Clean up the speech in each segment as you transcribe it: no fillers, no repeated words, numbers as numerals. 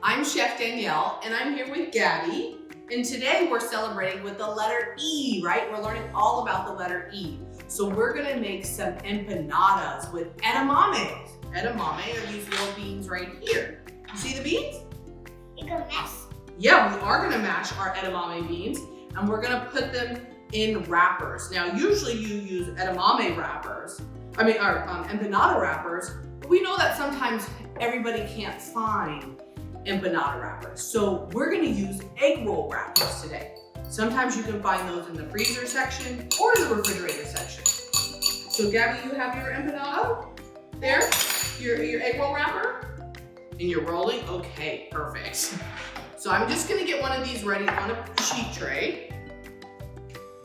I'm Chef Danielle, and I'm here with Gabby. And today we're celebrating with the letter E, right? We're learning all about the letter E. So we're gonna make some empanadas with edamame. Edamame are these little beans right here. You see the beans? You're gonna mash? Yeah, we are gonna mash our edamame beans, and we're gonna put them in wrappers. Now, usually you use edamame wrappers, empanada wrappers, but we know that sometimes everybody can't find empanada wrappers. So we're gonna use egg roll wrappers today. Sometimes you can find those in the freezer section or in the refrigerator section. So Gabby, you have your empanada there, your egg roll wrapper, and you're rolling? Okay, perfect. So I'm just gonna get one of these ready on a sheet tray.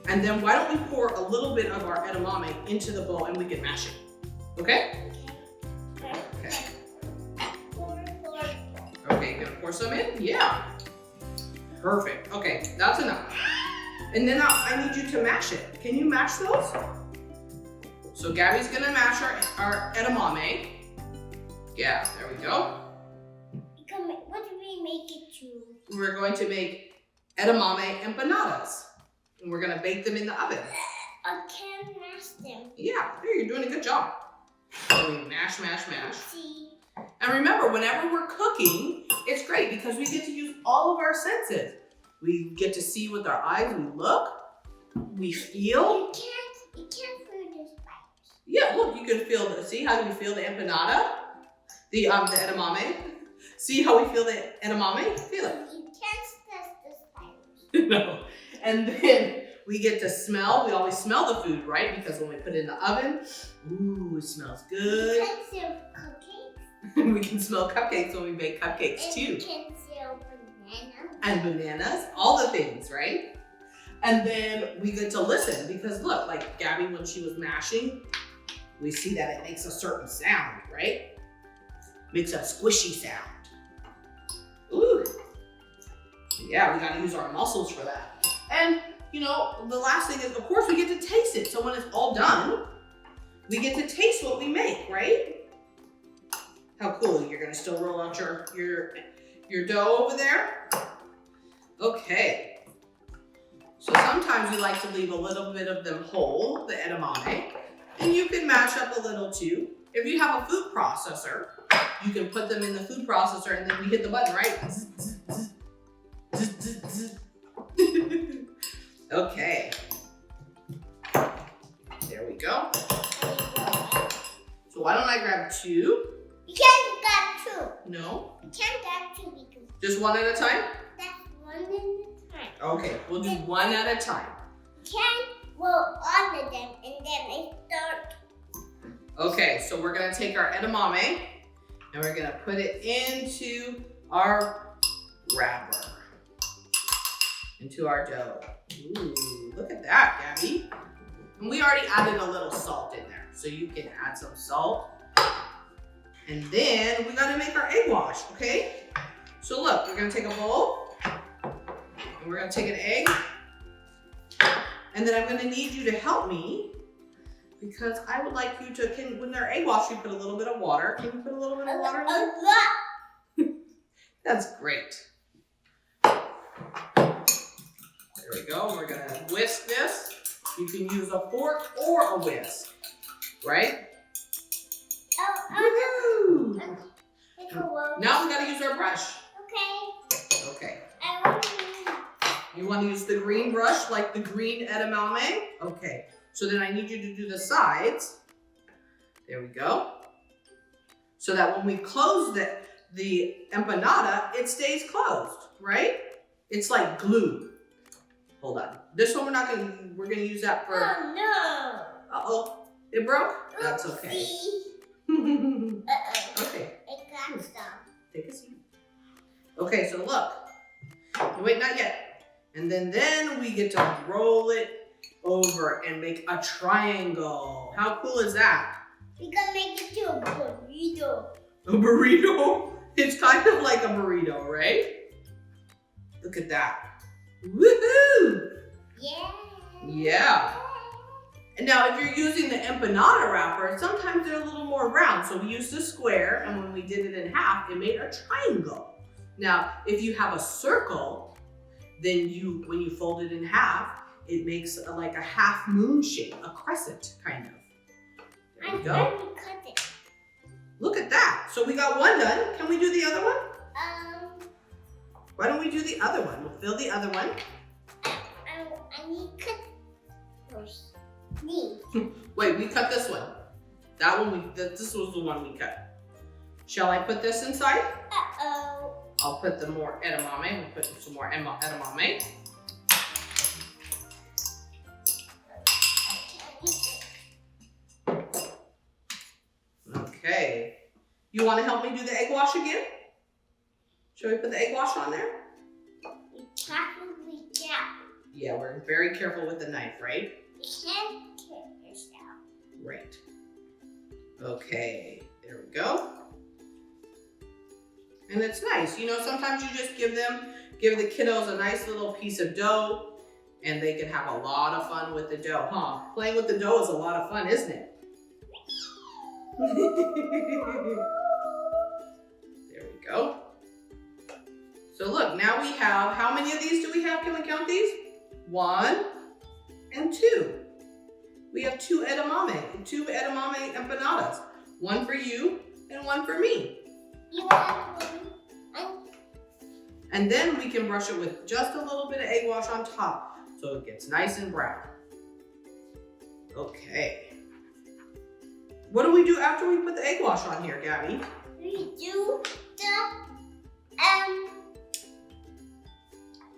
And then why don't we pour a little bit of our edamame into the bowl and we can mash it, okay? Okay. Okay, gonna pour some in? Yeah. Perfect, okay, that's enough. And then I need you to mash it. Can you mash those? So Gabby's gonna mash our edamame. Yeah, there we go. What do we make it to? We're going to make edamame empanadas. And we're gonna bake them in the oven. I can't mash them. Yeah, there, you're doing a good job. So we mash, mash, mash. See? And remember, whenever we're cooking, it's great because we get to use all of our senses. We get to see with our eyes, we look, we feel. You can't feel the spice. Yeah, look, you can feel see how we feel the empanada? The edamame. See how we feel the edamame? Feel it. You can't taste the spice. No. And then we get to smell. We always smell the food, right? Because when we put it in the oven, ooh, it smells good. You can smell cupcakes. We can smell cupcakes when we bake cupcakes And too. you can smell bananas. And bananas, all the things, right? And then we get to listen because look, like Gabby, when she was mashing, we see that it makes a certain sound, right? Makes a squishy sound. Ooh. Yeah, we gotta use our muscles for that. And you know, the last thing is, of course, we get to taste it. So when it's all done, we get to taste what we make, right? How cool, you're gonna still roll out your dough over there? Okay. So sometimes we like to leave a little bit of them whole, the edamame, and you can mash up a little too. If you have a food processor, you can put them in the food processor and then we hit the button, right? Okay. There we go. So why don't I grab two? You can't grab two. No? You can't grab two because Just one at a time? that's one at a time. Okay, we'll do one at a time. You can't roll all of them and then they start. Okay, so we're gonna take our edamame and we're gonna put it into our wrapper, into our dough. Ooh, look at that, Gabby. And we already added a little salt in there, so you can add some salt. And then we gotta make our egg wash, okay? So look, we're gonna take a bowl and we're gonna take an egg. And then I'm gonna need you to help me because I would like you to, when they're egg wash, you put a little bit of water. Can you put a little bit of water in there? A lot. That's great. There we go. We're gonna whisk this. You can use a fork or a whisk, right? Woohoo! Now we gotta use our brush. Okay. Okay. I want to use. You wanna use the green brush, like the green edamame? Okay. So then I need you to do the sides. There we go. So that when we close the empanada, it stays closed, right? It's like glue. Hold on. This one we're gonna use that for. Oh no. Uh-oh, it broke? That's okay. Uh-oh. Okay, It got stuck. take a seat. Okay, so look. Wait, not yet. And then we get to roll it over and make a triangle. How cool is that? We're gonna make it to a burrito. A burrito? It's kind of like a burrito, right? Look at that. Woohoo! Yeah. Yeah. And now if you're using the empanada wrapper, sometimes they're a little more round. So we used a square, and when we did it in half, it made a triangle. Now, if you have a circle, then when you fold it in half, it makes like a half moon shape, a crescent kind of. There we go. I'm going to cut it. Look at that. So we got one done. Can we do the other one? Why don't we do the other one? We'll fill the other one. I need to cut first. Me. Wait, we cut this one. That one, this was the one we cut. Shall I put this inside? Uh-oh. I'll put the more edamame. We'll put some more edamame. Okay. You want to help me do the egg wash again? Shall we put the egg wash on there? We probably can. Yeah, we're very careful with the knife, right? We can't cut this out. Right. Okay, there we go. And it's nice, you know, sometimes you just give the kiddos a nice little piece of dough and they can have a lot of fun with the dough, huh? Playing with the dough is a lot of fun, isn't it? There we go. So look, now we have, how many of these do we have? Can we count these? 1 and 2. We have two edamame empanadas. One for you and one for me. You want one? And then we can brush it with just a little bit of egg wash on top so it gets nice and brown. Okay. What do we do after we put the egg wash on here, Gabby? We do the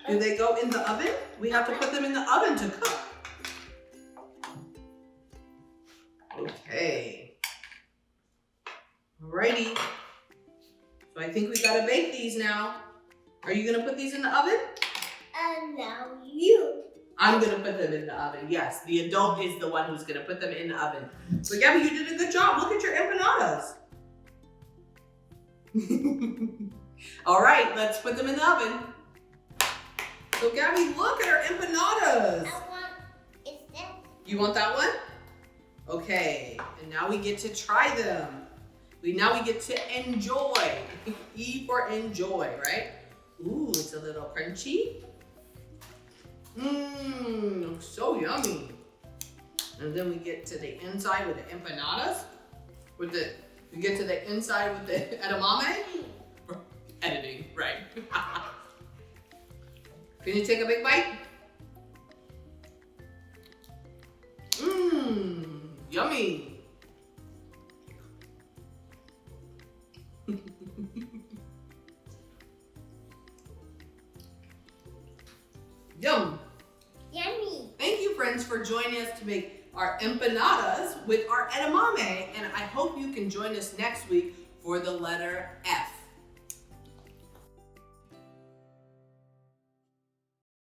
Do they go in the oven? We have to put them in the oven to cook. Okay. Alrighty. So I think we gotta bake these now. Are you gonna put these in the oven? No, you. I'm gonna put them in the oven. Yes, the adult is the one who's gonna put them in the oven. So Gabby, you did a good job. Look at your empanadas. All right, let's put them in the oven. So Gabby, look at our empanadas. Is that? You want that one? Okay, and now we get to try them. Now we get to enjoy. E for enjoy, right? Ooh, it's a little crunchy. Mmm, so yummy. And then we get to the inside with the empanadas. We get to the inside with the edamame. Editing, right? Can you take a big bite? Mmm, yummy. Yum. Yummy. Thank you, friends, for joining us to make our empanadas with our edamame, and I hope you can join us next week for the letter S.